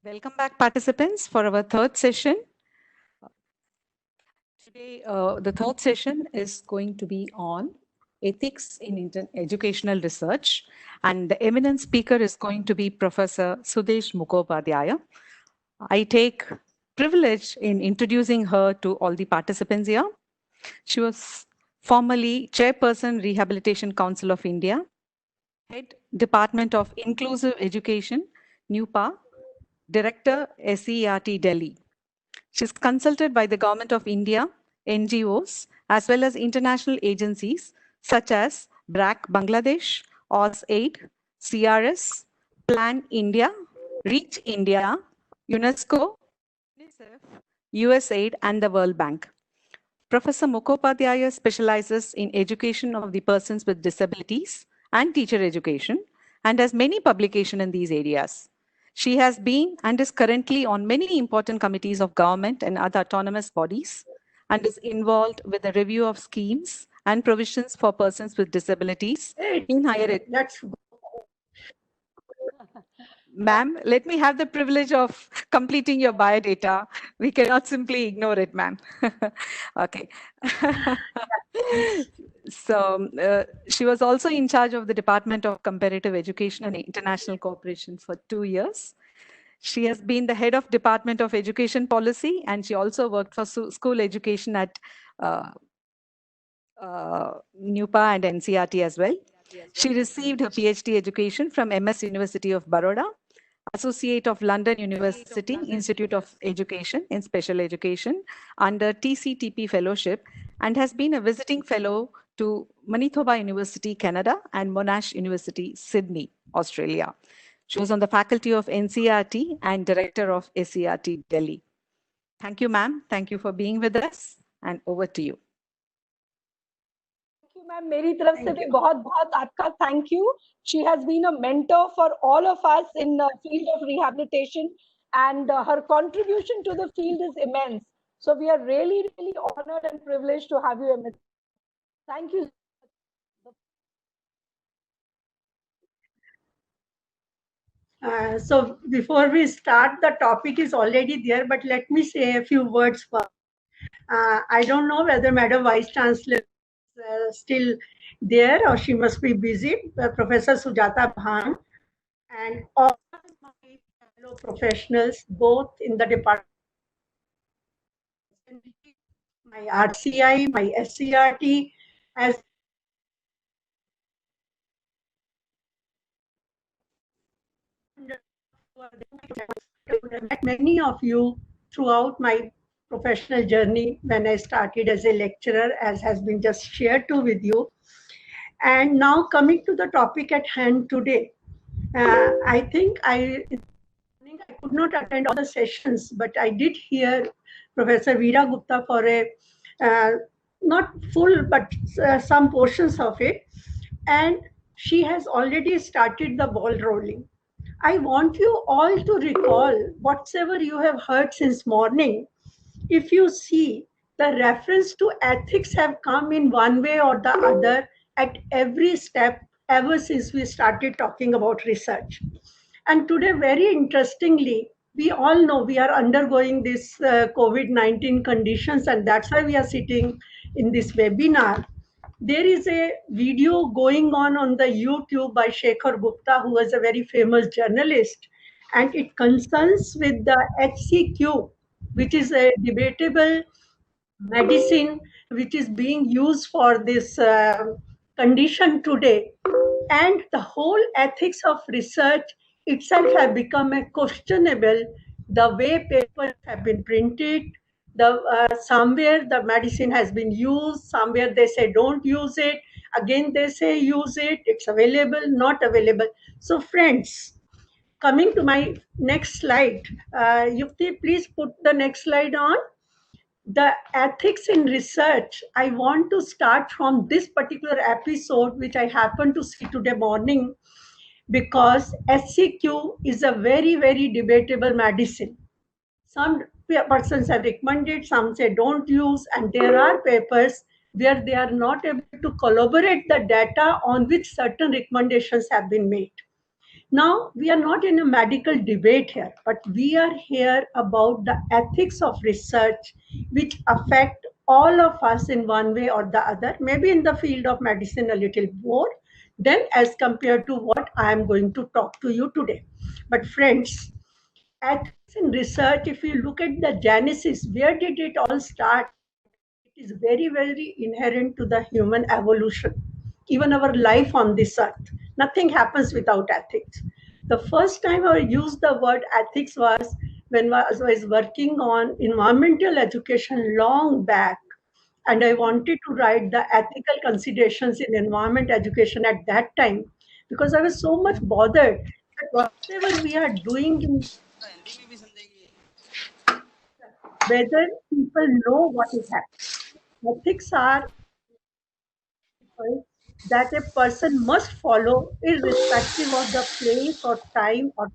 Welcome back, participants, for our third session. Today, the third session is going to be on ethics in educational research, and the eminent speaker is going to be Professor Sudesh Mukhopadhyaya. I take privilege in introducing her to all the participants here. She was formerly Chairperson, Rehabilitation Council of India, Head Department of Inclusive Education, NUPA, Director, SERT Delhi. She's consulted by the Government of India, NGOs, as well as international agencies such as BRAC Bangladesh, AusAid, CRS, Plan India, Reach India, UNESCO, UNICEF, USAID, and the World Bank. Professor Mukhopadhyaya specializes in education of the persons with disabilities and teacher education and has many publications in these areas. She has been and is currently on many important committees of government and other autonomous bodies and is involved with the review of schemes and provisions for persons with disabilities in higher education. Ma'am, let me have the privilege of completing your biodata. We cannot simply ignore it, ma'am. Okay. So she was also in charge of the Department of Comparative Education and International Cooperation for 2 years. She has been the head of Department of Education Policy, and she also worked for school education at NUPA and NCRT as well. She received her PhD education from MS University of Baroda, Associate of London University Institute of Education in Special Education under TCTP Fellowship, and has been a visiting fellow to Manitoba University, Canada, and Monash University, Sydney, Australia. She was on the faculty of NCRT and director of SCRT, Delhi. Thank you, ma'am. Thank you for being with us, and over to you. Ma'am मेरी तरफ से भी बहुत बहुत आपका thank you she has been a mentor for all of us in field of rehabilitation and her contribution to the field is immense, so we are really honored and privileged to have you, Amit. Thank you. So before we start, the topic is already there, but let me say a few words first. I don't know whether Madam Vice Chancellor is still there or she must be busy. Professor Sujata Bhan and all my fellow professionals, both in the department, my RCI, my SCRT, as met many of you throughout my professional journey when I started as a lecturer, as has been just shared to with you. And now coming to the topic at hand today, I think I could not attend all the sessions, but I did hear Professor Veera Gupta for a not full, but some portions of it, and she has already started the ball rolling. I want you all to recall whatever you have heard since morning. If you see, the reference to ethics have come in one way or the other at every step ever since we started talking about research. And today, very interestingly, we all know we are undergoing this COVID-19 conditions, and that's why we are sitting in this webinar. There is a video going on the YouTube by Shekhar Gupta, who is a very famous journalist, and it concerns with the HCQ, which is a debatable medicine which is being used for this condition today. And the whole ethics of research itself have become a questionable. The way papers have been printed, somewhere the medicine has been used, somewhere they say don't use it, again they say use it, it's available, not available. So friends, coming to my next slide, Yukti, please put the next slide on. The ethics in research, I want to start from this particular episode, which I happened to see today morning, because HCQ is a very debatable medicine. Some persons have recommended, some say don't use, and there are papers where they are not able to corroborate the data on which certain recommendations have been made. Now, we are not in a medical debate here, but we are here about the ethics of research which affect all of us in one way or the other, maybe in the field of medicine a little more than as compared to what I am going to talk to you today. But friends, ethics in research, if you look at the genesis, where did it all start? It is very, very inherent to the human evolution, even our life on this earth. Nothing happens without ethics. The first time I used the word ethics was when I was working on environmental education long back, and I wanted to write the ethical considerations in environment education at that time because I was so much bothered that whatever we are doing in whether people know what is happening. Ethics are that a person must follow irrespective of the place or time or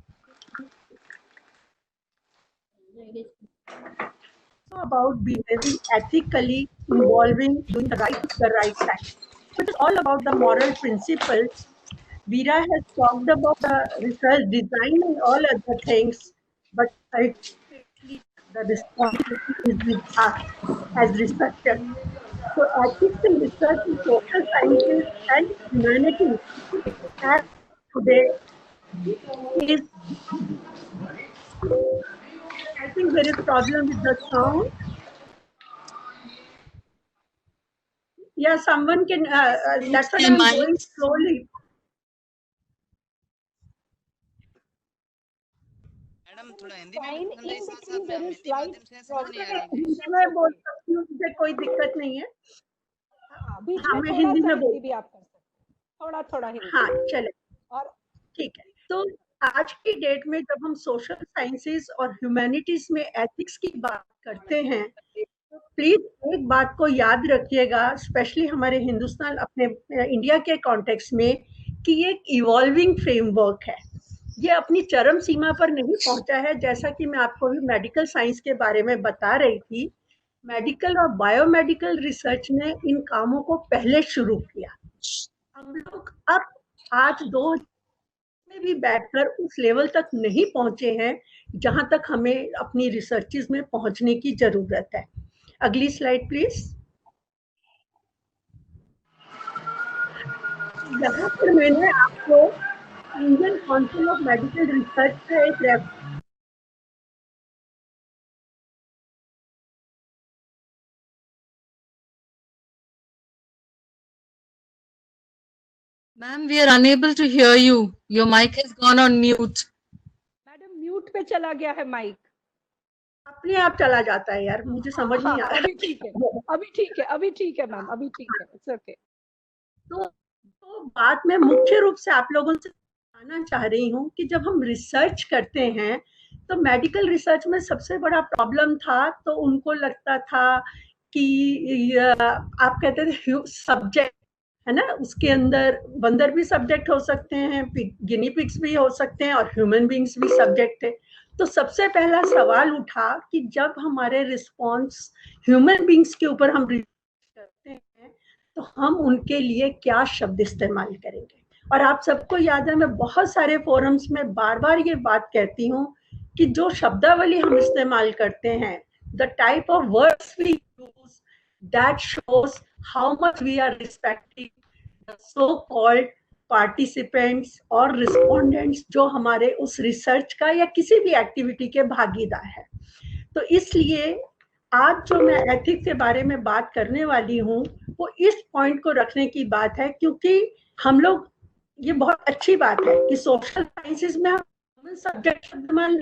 about behaving ethically, involving doing the right time. So it is all about the moral principles. Veera has talked about the research design and all other things, but ultimately the responsibility is with us as researchers. So ethics in research in social sciences and humanities as today is, I think there is problem with the sound. Yeah, someone can, that's what I'm going slowly. Madam थोड़ा हिंदी में Fine. समझाइए, In साथ साथ between में there हम is Hindi slight माध्यम से समझ नहीं आ problem. रहा है। हिंदी में बोल सकती हूँ, मुझे कोई दिक्कत नहीं है। हाँ, बीच हाँ, में मैं थोड़ा हिंदी सा में हिंदी बोल, भी आप कर सकते हैं, थोड़ा थोड़ा हिंदी। हाँ चले, और ठीक है। तो आज की डेट में जब हम सोशल साइंसेस और ह्यूमैनिटीज में एथिक्स की बात करते हैं, तो प्लीज एक बात को याद रखिएगा, स्पेशली हमारे हिंदुस्तान अपने इंडिया के कॉन्टेक्स्ट में, कि ये एक इवॉल्विंग फ्रेमवर्क है। ये अपनी चरम सीमा पर नहीं पहुंचा है। जैसा कि मैं आपको भी मेडिकल साइंस के बारे में बता रही थी, मेडिकल और बायोमेडिकल रिसर्च ने इन कामों को पहले शुरू किया। हम लोग अब आज दो में भी बैठकर उस लेवल तक नहीं पहुंचे हैं जहां तक हमें अपनी रिसर्चेज में पहुंचने की जरूरत है। अगली स्लाइड प्लीज। यहाँ पर मैंने आपको Indian council of medical research का एक Ma'am, we are unable to hear you. Your mic has gone on mute. Madam mute पे चला गया है माइक। अपने आप चला जाता है यार, मुझे समझ नहीं आ रहा। अभी ठीक है, अभी ठीक है, अभी ठीक है मैम, अभी ठीक है, इट्स ओके। तो बात मैं मुख्य रूप से आप लोगों से बताना चाह रही हूँ कि जब हम रिसर्च करते हैं तो मेडिकल रिसर्च में सबसे बड़ा प्रॉब्लम था, तो उनको लगता था कि आप कहते थे सब्जेक्ट है ना, उसके अंदर बंदर भी सब्जेक्ट हो सकते हैं, गिनी पिग्स भी हो सकते हैं और ह्यूमन बींग्स भी सब्जेक्ट थे। तो सबसे पहला सवाल उठा कि जब हमारे रिस्पॉन्स ह्यूमन बींग्स के ऊपर हम करते हैं तो हम उनके लिए क्या शब्द इस्तेमाल करेंगे। और आप सबको याद है, मैं बहुत सारे फोरम्स में बार बार ये बात कहती हूँ कि जो शब्दावली हम इस्तेमाल करते हैं, the type of words we use, that shows how much we are respecting the so called participants और रिस्पोंडेंट्स जो हमारे उस रिसर्च का या किसी भी एक्टिविटी के भागीदार है। तो इसलिए आज जो मैं एथिक्स के बारे में बात करने वाली हूँ वो इस पॉइंट को रखने की बात है, क्योंकि हम लोग, ये बहुत अच्छी बात है कि सोशल साइंसेज में हम सब्जेक्ट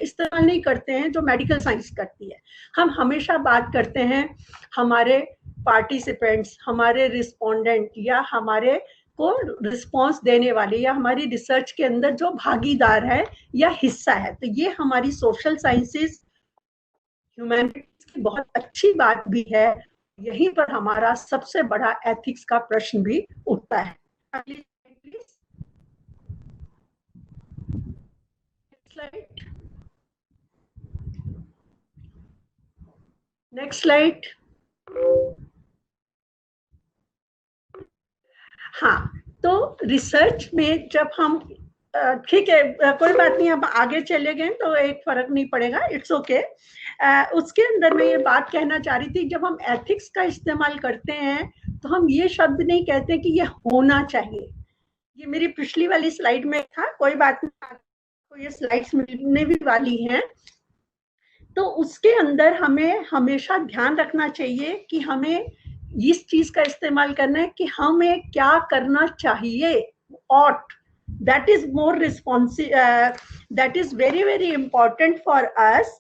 इस्तेमाल नहीं करते हैं जो मेडिकल साइंस करती है। हम हमेशा बात करते हैं हमारे पार्टिसिपेंट्स, हमारे रिस्पोंडेंट या हमारे को रिस्पॉन्स देने वाले या हमारी रिसर्च के अंदर जो भागीदार है या हिस्सा है। तो ये हमारी सोशल साइंसेज ह्यूमैनिटीज की बहुत अच्छी बात भी है। यहीं पर हमारा सबसे बड़ा एथिक्स का प्रश्न भी उठता है। अगली स्लाइड, नेक्स्ट स्लाइड। हाँ, तो रिसर्च में जब हम ठीक है, कोई बात नहीं, अब आगे चले गए तो एक फर्क नहीं पड़ेगा, इट्स ओके। उसके अंदर मैं ये बात कहना चाह रही थी, जब हम एथिक्स का इस्तेमाल करते हैं तो हम ये शब्द नहीं कहते कि ये होना चाहिए। ये मेरी पिछली वाली स्लाइड में था, कोई बात नहीं, आपको ये स्लाइड्स मिलने भी वाली हैं। तो उसके अंदर हमें हमेशा ध्यान रखना चाहिए कि हमें इस चीज का इस्तेमाल करना है कि हमें क्या करना चाहिए, ought, that is more responsive, that is very very important for us।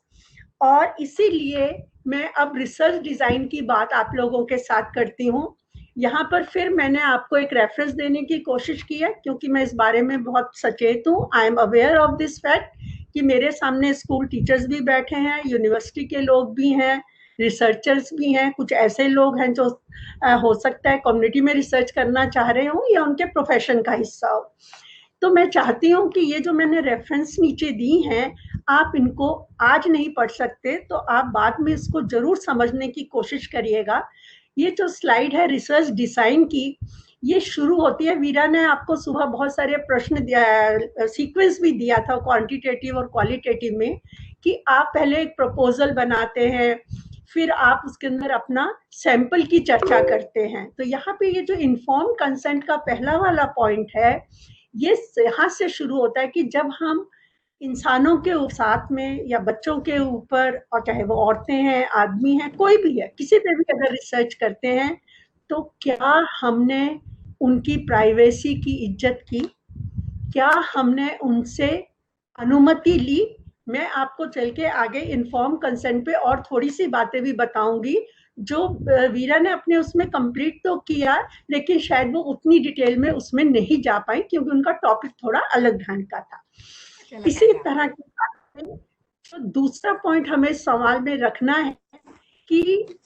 और इसीलिए मैं अब रिसर्च डिजाइन की बात आप लोगों के साथ करती हूँ। यहाँ पर फिर मैंने आपको एक रेफरेंस देने की कोशिश की है, क्योंकि मैं इस बारे में बहुत सचेत हूँ। I am aware of this fact कि मेरे सामने स्कूल टीचर्स भी बैठे हैं, यूनिवर्सिटी के लोग भी हैं, रिसर्चर्स भी हैं, कुछ ऐसे लोग हैं जो हो सकता है कम्युनिटी में रिसर्च करना चाह रहे हो या उनके प्रोफेशन का हिस्सा हो। तो मैं चाहती हूँ कि ये जो मैंने रेफरेंस नीचे दी हैं, आप इनको आज नहीं पढ़ सकते तो आप बाद में इसको जरूर समझने की कोशिश करिएगा। ये जो स्लाइड है रिसर्च डिजाइन की, ये शुरू होती है, वीरा ने आपको सुबह बहुत सारे प्रश्न दिया, सीक्वेंस भी दिया था क्वांटिटेटिव और क्वालिटेटिव में, कि आप पहले एक प्रपोजल बनाते हैं, फिर आप उसके अंदर अपना सैंपल की चर्चा करते हैं। तो यहाँ पे ये जो इन्फॉर्म कंसेंट का पहला वाला पॉइंट है, ये यहाँ से शुरू होता है कि जब हम इंसानों के साथ में या बच्चों के ऊपर, और चाहे वो औरतें हैं, आदमी हैं, कोई भी है, किसी पे भी अगर रिसर्च करते हैं, तो क्या हमने उनकी प्राइवेसी की इज्जत की, क्या हमने उनसे अनुमति ली। मैं आपको चल के आगे इन्फॉर्म कंसेंट पे और थोड़ी सी बातें भी बताऊंगी, जो वीरा ने अपने उसमें कंप्लीट तो किया, लेकिन शायद वो उतनी डिटेल में उसमें नहीं जा पाई क्योंकि उनका टॉपिक थोड़ा अलग ढंग का था। इसी तरह की बात में तो दूसरा पॉइंट हमें सवाल में रखना है कि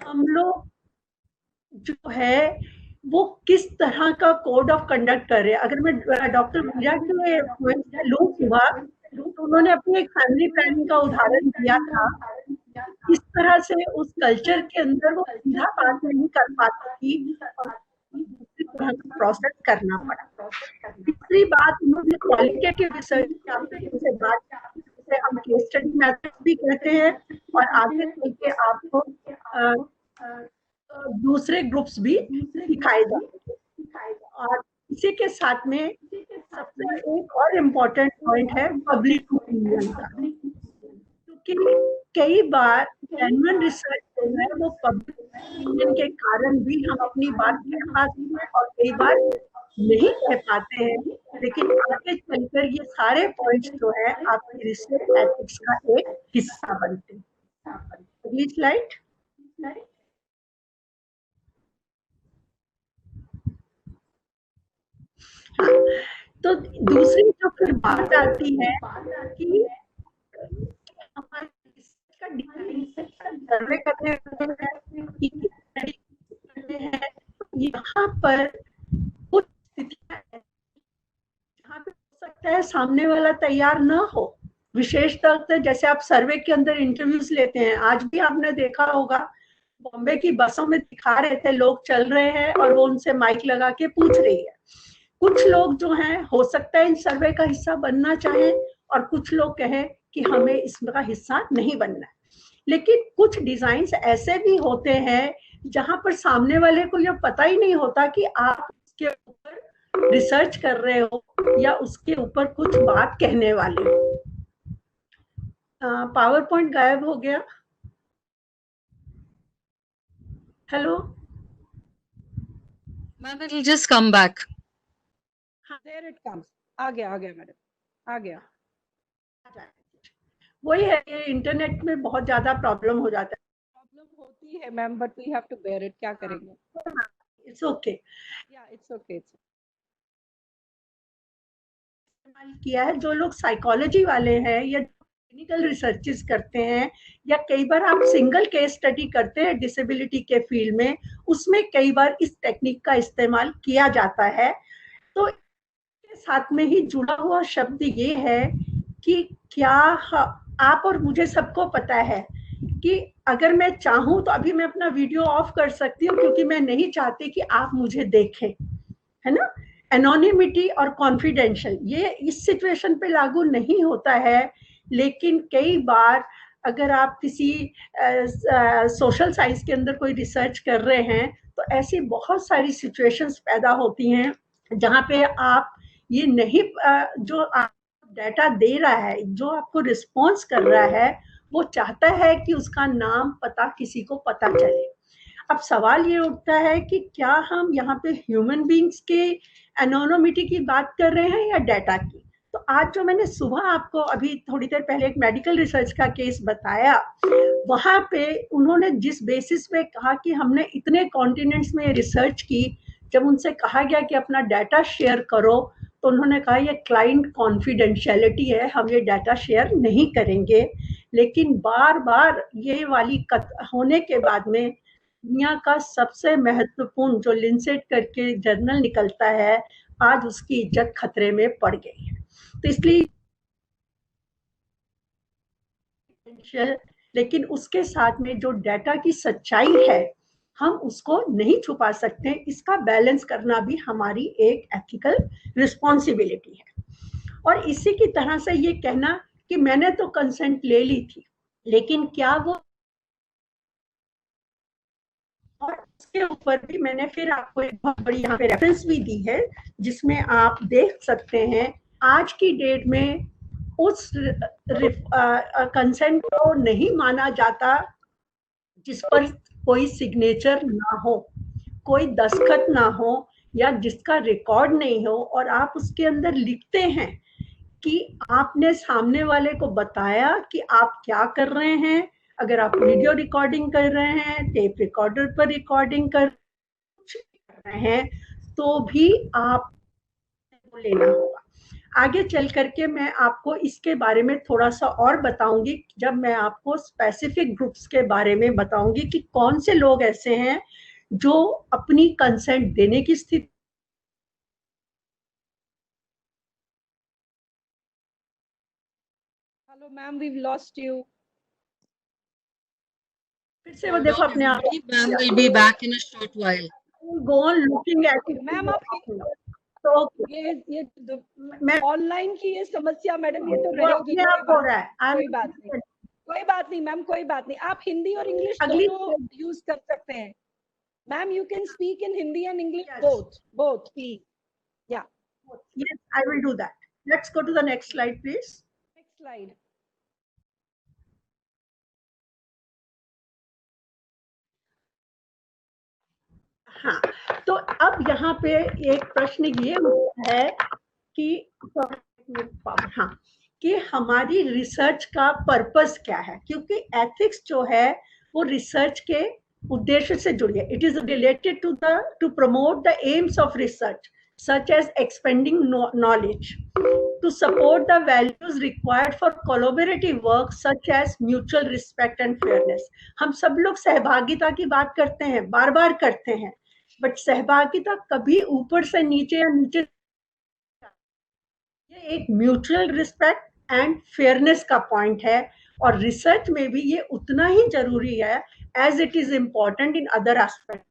हम लोग जो है वो किस तरह का कोड ऑफ कंडक्ट कर रहे हैं। अगर मैं डॉक्टर वीरा के लूं हुआ तो उन्होंने अपनी एक फैमिली प्लानिंग का उदाहरण दिया था, किस तरह से उस कल्चर के अंदर वो सीधा बात नहीं कर पाती थी और दूसरी तरह का प्रोसेस करना पड़ा। तीसरी बात, उन्होंने क्वालिटेटिव रिसर्च की बात, जिसे हम केस स्टडी मेथड भी कहते हैं, और आगे चल के आपको दूसरे ग्रुप्स भी दिखाई देंगे। और इसी के साथ में सबसे एक और इम्पोर्टेंट पॉइंट है पब्लिक ओपिनियन का, क्योंकि कई बार जेन्युइन रिसर्च जो है वो पब्लिक ओपिनियन के कारण भी हम अपनी बात कह पाते हैं और कई बार नहीं कह पाते हैं, लेकिन आगे चलकर ये सारे पॉइंट्स जो है आपकी रिसर्च एथिक्स का एक हिस्सा बनते हैं। अगली स्लाइड। तो दूसरी जो फिर बात आती है कि हमारे का सर्वे करने हैं, यहाँ पर कुछ स्थितियां जहाँ पे हो सकता है सामने वाला तैयार न हो। विशेषतः जैसे आप सर्वे के अंदर इंटरव्यूज लेते हैं, आज भी आपने देखा होगा बॉम्बे की बसों में दिखा रहे थे, लोग चल रहे हैं और वो उनसे माइक लगा के पूछ रही है। कुछ लोग जो हैं हो सकता है इन सर्वे का हिस्सा बनना चाहें और कुछ लोग कहें कि हमें इसका हिस्सा नहीं बनना है। लेकिन कुछ डिजाइन्स ऐसे भी होते हैं जहां पर सामने वाले को यह पता ही नहीं होता कि आप उसके ऊपर रिसर्च कर रहे हो या उसके ऊपर कुछ बात कहने वाले हो। पावर पॉइंट गायब हो गया। Hello Ma'am, it will just come back. There it comes. आ गया मैडम, आ गया। वही है, ये इंटरनेट में बहुत ज्यादा प्रॉब्लम हो जाता है। प्रॉब्लम होती है ma'am, but we have to bear it, क्या करेंगे। इट्स ओके, या इट्स ओके। किया है जो लोग साइकोलॉजी वाले हैं या क्लिनिकल रिसर्चेस करते हैं, या कई बार आप सिंगल केस स्टडी करते हैं डिसेबिलिटी के फील्ड में, उसमें कई बार इस टेक्निक का इस्तेमाल किया जाता है। तो इसके साथ में ही जुड़ा हुआ शब्द ये है कि क्या आप और मुझे सबको पता है कि अगर मैं चाहूं तो अभी मैं अपना वीडियो ऑफ कर सकती हूँ, क्योंकि मैं नहीं चाहती कि आप मुझे देखें, है ना। एनोनिमिटी और कॉन्फिडेंशियल, ये इस सिचुएशन पे लागू नहीं होता है, लेकिन कई बार अगर आप किसी सोशल साइंस के अंदर कोई रिसर्च कर रहे हैं तो ऐसी बहुत सारी सिचुएशंस पैदा होती हैं जहाँ पे आप ये नहीं जो आप डाटा दे रहा है, जो आपको रिस्पॉन्स कर रहा है, वो चाहता है कि उसका नाम पता किसी को पता चले। अब सवाल ये उठता है कि क्या हम यहाँ पे ह्यूमन बींग्स के एनोनिमिटी की बात कर रहे हैं या डाटा की। तो आज जो मैंने सुबह आपको अभी थोड़ी देर पहले एक मेडिकल रिसर्च का केस बताया, वहां पे उन्होंने जिस बेसिस पे कहा कि हमने इतने कॉन्टिनेंट्स में रिसर्च की, जब उनसे कहा गया कि अपना डाटा शेयर करो तो उन्होंने कहा ये क्लाइंट कॉन्फिडेंशियलिटी है, हम ये डाटा शेयर नहीं करेंगे। लेकिन बार बार ये वाली होने के बाद में दुनिया का सबसे महत्वपूर्ण जो लिंसेट करके जर्नल निकलता है, आज उसकी इज्जत खतरे में पड़ गई है। तो इसलिए लेकिन उसके साथ में जो डाटा की सच्चाई है हम उसको नहीं छुपा सकते, इसका बैलेंस करना भी हमारी एक एथिकल रिस्पॉन्सिबिलिटी है। और इसी की तरह से ये कहना कि मैंने तो कंसेंट ले ली थी, लेकिन क्या वो, और इसके ऊपर भी मैंने फिर आपको एक बहुत बड़ी यहाँ पे रेफरेंस भी दी है जिसमें आप देख सकते हैं आज की डेट में उस कंसेंट को नहीं माना जाता जिस पर कोई सिग्नेचर ना हो, कोई दस्तखत ना हो, या जिसका रिकॉर्ड नहीं हो, और आप उसके अंदर लिखते हैं कि आपने सामने वाले को बताया कि आप क्या कर रहे हैं। अगर आप वीडियो रिकॉर्डिंग कर रहे हैं, टेप रिकॉर्डर पर रिकॉर्डिंग कर रहे हैं, तो भी आप लेना होगा। आगे चल करके मैं आपको इसके बारे में थोड़ा सा और बताऊंगी, जब मैं आपको स्पेसिफिक ग्रुप्स के बारे में बताऊंगी कि कौन से लोग ऐसे हैं जो अपनी कंसेंट देने की स्थिति। Hello ma'am, we lost you. फिर से वो देखो अपने आप Ma'am will be back in a short while. Go on looking at ma'am आप तो ये मैं ऑनलाइन की ये समस्या मैडम, ये तो वो रहेगी, अपने आप हो रहा है। कोई बात नहीं, कोई बात नहीं मैम, कोई बात नहीं। आप हिंदी और इंग्लिश अगली दोनों यूज कर सकते हैं ma'am. You can speak in Hindi and English, Yes. both please. Yeah, Yes, I will do that. Let's go to the next slide, please. next slide. हाँ, तो अब यहाँ पे एक प्रश्न ये है कि हाँ, कि हमारी रिसर्च का पर्पस क्या है, क्योंकि एथिक्स जो है वो रिसर्च के उद्देश्य से जुड़ी है। It is related to promote the aims of research such as expanding knowledge, to support the values required for collaborative work such as mutual respect and fairness. हम सब लोग सहभागिता की बात करते हैं, बार बार करते हैं, बट सहभागिता कभी ऊपर से नीचे या नीचे, ये एक म्यूचुअल रिस्पेक्ट एंड फेयरनेस का पॉइंट है, और रिसर्च में भी ये उतना ही जरूरी है as it is important in other aspect.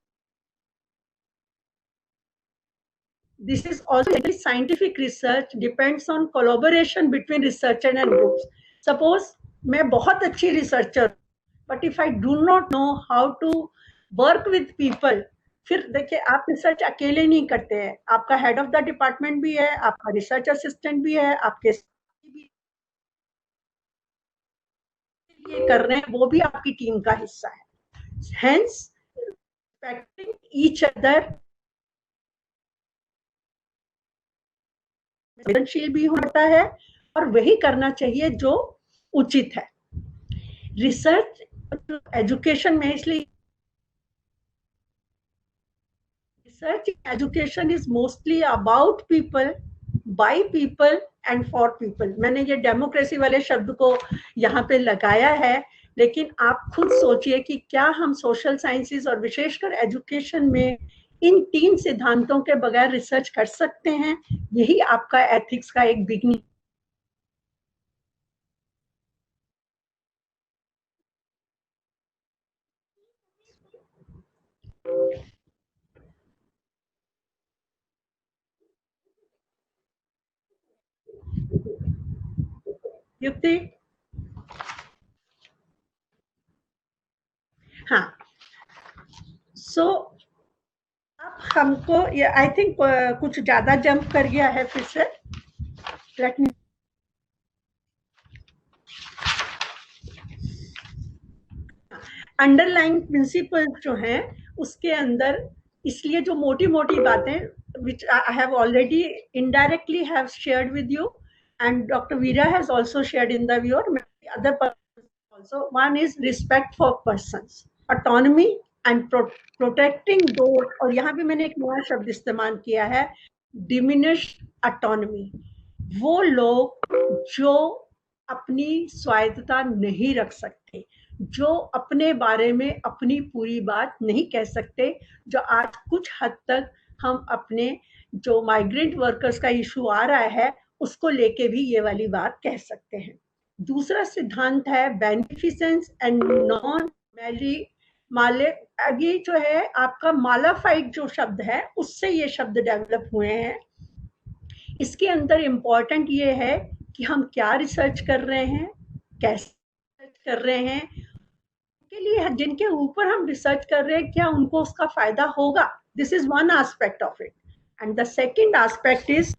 This is also scientific research depends on collaboration between researcher and groups. Suppose मैं बहुत अच्छी researcher, but if I do not know how to work with people, फिर देखिए आप research अकेले नहीं करते हैं, आपका हेड ऑफ द डिपार्टमेंट भी है, आपका रिसर्च असिस्टेंट भी है, आपके ये कर रहे हैं वो भी आपकी टीम का हिस्सा है। Hence, respecting each other संवेदनशील भी होता है, और वही करना चाहिए जो उचित है। रिसर्च एजुकेशन में इसलिए research education is mostly about people, by people and for people. मैंने ये डेमोक्रेसी वाले शब्द को यहाँ पे लगाया है, लेकिन आप खुद सोचिए कि क्या हम सोशल साइंसेज और विशेषकर एजुकेशन में इन 3 सिद्धांतों के बगैर रिसर्च कर सकते हैं। यही आपका एथिक्स का एक बिगनिंग। युक्ति, हाँ, सो अब हमको ये आई थिंक कुछ ज्यादा जंप कर गया है फिर से। लेट मी, अंडरलाइन प्रिंसिपल जो हैं उसके अंदर, इसलिए जो मोटी मोटी बातें which I have already indirectly have shared with you and Dr. Veera has also shared in the view, other persons also. One is respect for persons, autonomy and protecting those, और यहाँ पे मैंने एक नया शब्द इस्तेमाल किया है, diminished autonomy। वो लोग जो अपनी स्वायत्तता नहीं रख सकते, जो अपने बारे में अपनी पूरी बात नहीं कह सकते, जो आज कुछ हद तक हम अपने जो माइग्रेंट वर्कर्स का इशू आ रहा है उसको लेके भी ये वाली बात कह सकते हैं। दूसरा सिद्धांत है बेनिफिसेंस एंड नॉन माले, आगे जो है आपका मालाफाइड जो शब्द है उससे ये शब्द डेवलप हुए हैं। इसके अंदर इम्पोर्टेंट ये है कि हम क्या रिसर्च कर रहे हैं, कैसे रिसर्च कर रहे हैं, के लिए जिनके ऊपर हम रिसर्च कर रहे हैं क्या उनको उसका फायदा होगा। This is one aspect of it and the second aspect is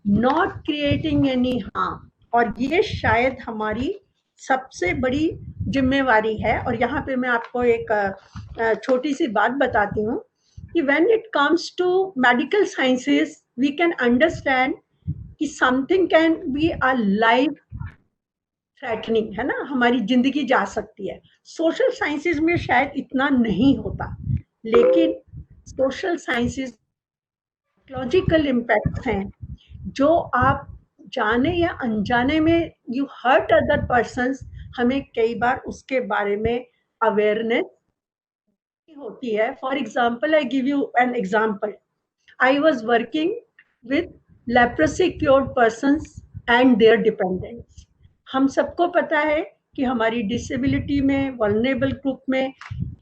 not creating any harm, और ये शायद हमारी सबसे बड़ी जिम्मेवारी है। और यहाँ पे मैं आपको एक छोटी सी बात बताती हूँ कि when it comes to medical sciences we can understand कि something can be a life threatening, है ना, हमारी जिंदगी जा सकती है। सोशल साइंसेस में शायद इतना नहीं होता, लेकिन सोशल साइंसेस साइकोलॉजिकल इम्पैक्ट हैं जो आप जाने या अनजाने में यू हर्ट अदर पर्सन्स, हमें कई बार उसके बारे में अवेयरनेस होती है। For example, I give you an example, I was working with leprosy cured persons and their dependents. हम सबको पता है कि हमारी डिसेबिलिटी में, वल्नरेबल ग्रुप में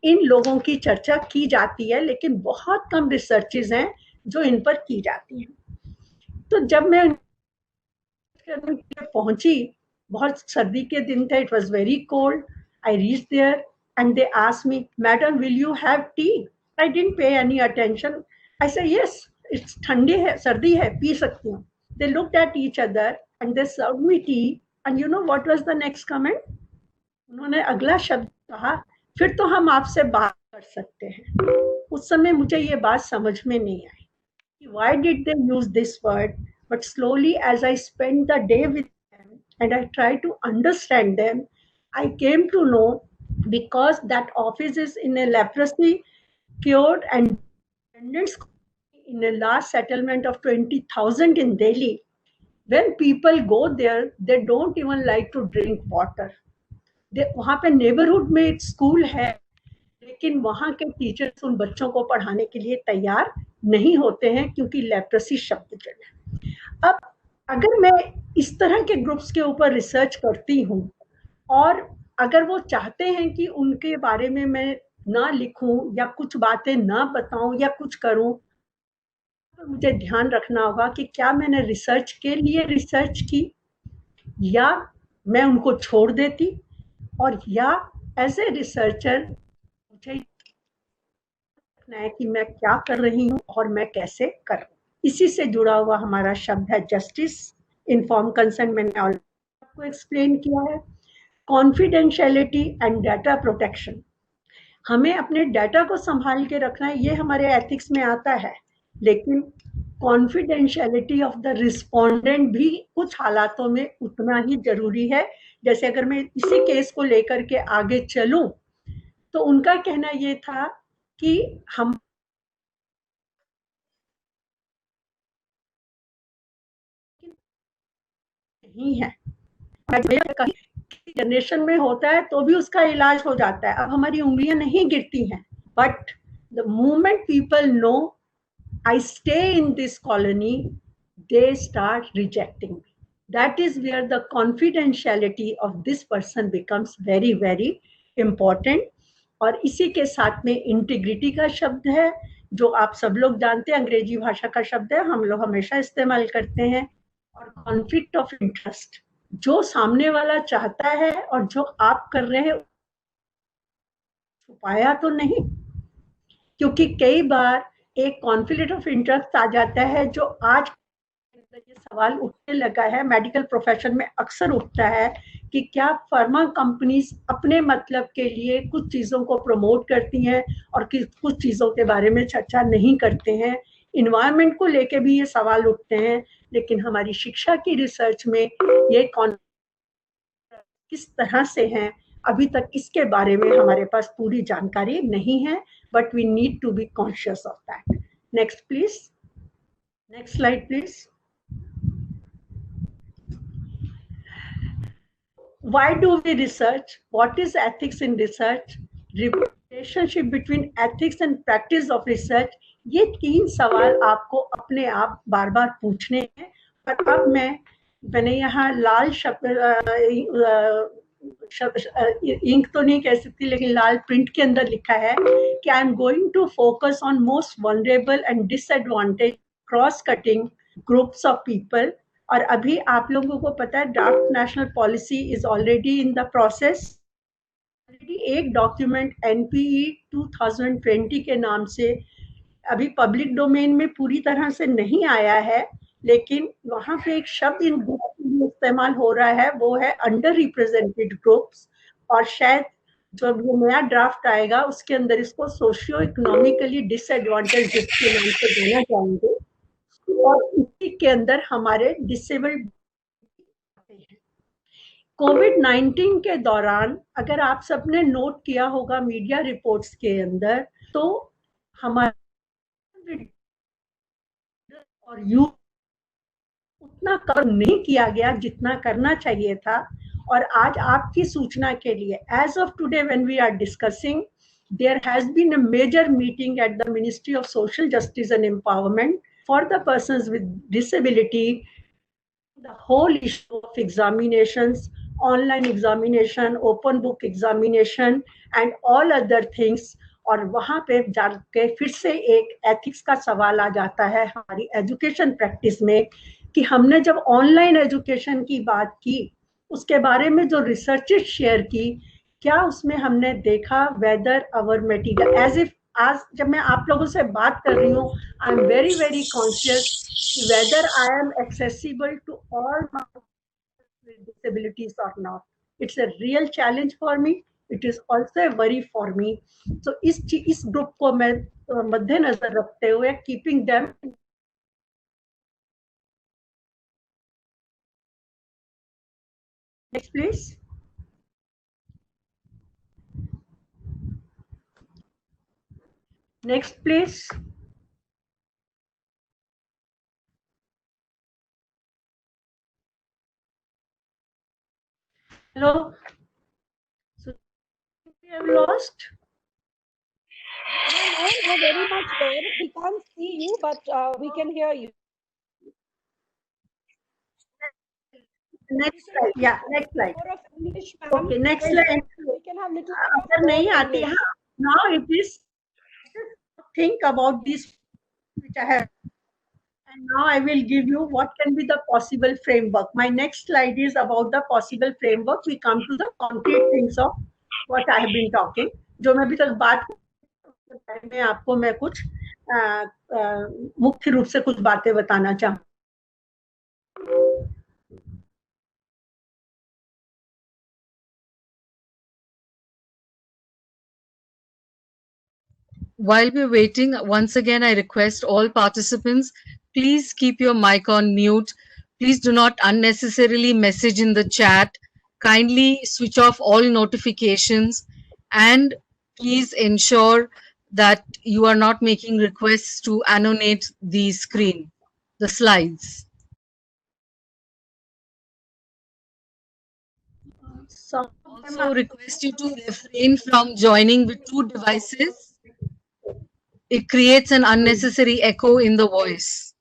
इन लोगों की चर्चा की जाती है, लेकिन बहुत कम रिसर्चेज हैं जो इन पर की जाती हैं। तो जब मैं पहुंची, बहुत सर्दी के दिन थे, it was very cold, I reach there and they asked me, madam will you have tea? I didn't pay any attention, I say yes, it's ठंडी है, सर्दी है, पी सकती हूँ। They looked at each other and they served me T and you know what was the next comment? उन्होंने अगला शब्द कहा, फिर तो हम आपसे बात कर सकते हैं। उस समय मुझे ये बात समझ में नहीं आई कि why did they use this word, but slowly as I spent the day with them and I tried to understand them, I came to know because that office is in a leprosy cured and dependents in a large settlement of 20,000 in Delhi. When people go there, they don't even like to drink water. वहाँ पे neighbourhood में एक school है, लेकिन वहाँ के teachers उन बच्चों को पढ़ाने के लिए तैयार नहीं होते हैं क्योंकि लेप्रोसी शब्द जो है। अब अगर मैं इस तरह के ग्रुप्स के ऊपर रिसर्च करती हूँ और अगर वो चाहते हैं कि उनके बारे में मैं ना लिखूं या कुछ बातें ना बताऊं या कुछ करूं, तो मुझे ध्यान रखना होगा कि क्या मैंने रिसर्च के लिए रिसर्च की या मैं उनको छोड़ देती, और या एज ए रिसर्चर मुझे देखना है कि मैं क्या कर रही हूँ और मैं कैसे करूँ। इसी से जुड़ा हुआ हमारा शब्द है जस्टिस, इन्फॉर्म कंसेंट, मैंने आपको एक्सप्लेन किया है। कॉन्फिडेंशियलिटी एंड डाटा प्रोटेक्शन, हमें अपने डाटा को संभाल के रखना है, ये हमारे एथिक्स में आता है, लेकिन कॉन्फिडेंशियलिटी ऑफ द रिस्पोंडेंट भी कुछ हालातों में उतना ही जरूरी है। जैसे अगर मैं इसी केस को लेकर के आगे चलूं, तो उनका कहना ये था कि हम नहीं है, जनरेशन में होता है तो भी उसका इलाज हो जाता है। अब हमारी उंगलियां नहीं गिरती हैं, but the moment people know I stay in this colony, they start rejecting me. That is where the confidentiality of this person becomes very, very important. और इसी के साथ में इंटीग्रिटी का शब्द है, जो आप सब लोग जानते हैं, अंग्रेजी भाषा का शब्द है, हम लोग हमेशा इस्तेमाल करते हैं। और कॉन्फ्लिक्ट ऑफ इंटरेस्ट, जो सामने वाला चाहता है और जो आप कर रहे हैं छुपाया तो नहीं, क्योंकि कई बार एक कॉन्फ्लिक्ट ऑफ इंटरेस्ट आ जाता है जो आज ये सवाल उठने लगा है, मेडिकल प्रोफेशन में अक्सर उठता है कि क्या फार्मा कंपनीज अपने मतलब के लिए कुछ चीजों को प्रमोट करती हैं और कुछ चीजों के बारे में चर्चा नहीं करते हैं। इन्वायरमेंट को लेके भी ये सवाल उठते हैं, लेकिन हमारी शिक्षा की रिसर्च में ये किस तरह से हैं, अभी तक इसके बारे में हमारे पास पूरी जानकारी नहीं है, but we need to be conscious of that. Next please, next slide please. Why do we research? What is ethics in research? Relationship between ethics and practice of research. ये 3 सवाल आपको अपने आप बार बार पूछने हैं। पर अब मैंने यहाँ लाल इंक तो नहीं कह सकती, लेकिन लाल प्रिंट के अंदर लिखा है कि I am going to focus on most vulnerable and disadvantage cross cutting groups of people. और अभी आप लोगों को पता है draft national policy is already in the process. Already एक डॉक्यूमेंट NPE 2020 के नाम से अभी पब्लिक डोमेन में पूरी तरह से नहीं आया है, लेकिन वहां पे एक शब्द इन ग्रुप में इस्तेमाल हो रहा है, वो है अंडर रिप्रेजेंटेड ग्रुप्स। और शायद जब ये नया ड्राफ्ट आएगा उसके अंदर इसको सोशियो इकोनॉमिकली डिसएडवांटेज के नाम से जाना चाहेंगे। और इसी के अंदर हमारे डिसेबल्ड कोविड-19 के दौरान अगर आप सबने नोट किया होगा मीडिया रिपोर्ट्स के अंदर, तो हमारे और यूथ उतना कवर नहीं किया गया जितना करना चाहिए था। और आज आपकी सूचना के लिए, as of today when we are discussing, there has been a major meeting at the Ministry of Social Justice and Empowerment for the persons with disability, the whole issue of examinations, online examination, open book examination and all other things। और वहां पे जाके फिर से एक ethics का सवाल आ जाता है हमारी एजुकेशन प्रैक्टिस में, कि हमने जब ऑनलाइन एजुकेशन की बात की, उसके बारे में जो रिसर्चेस शेयर की, क्या उसमें हमने देखा whether our material as if, आज जब मैं आप लोगों से बात कर रही हूँ, I am very very conscious whether I am accessible to all disabilities or not. It's a real challenge for me. It is also a worry for me. So इस ग्रुप को मैं मद्देनजर रखते हुए keeping them. Next please. Next please. Hello. So we have lost. No, you're very much there. We can't see you, but we can hear you. Next slide. Yeah, next slide. More of English, ma'am. Okay, next slide. We can have little. अगर नहीं आती है, now it is think about this which I have, and now I will give you what can be the possible framework. My next slide is about the possible framework. We come to the concrete things of what I have been talking. जो मैं अभी तक बात में आपको मैं कुछ मुख्य रूप से कुछ बातें बताना चाहूँ। While we're waiting, once again, I request all participants, please keep your mic on mute. Please do not unnecessarily message in the chat. Kindly switch off all notifications and please ensure that you are not making requests to annotate the screen, the slides. Also request you to refrain from joining with 2 devices. It creates an unnecessary echo in the voice.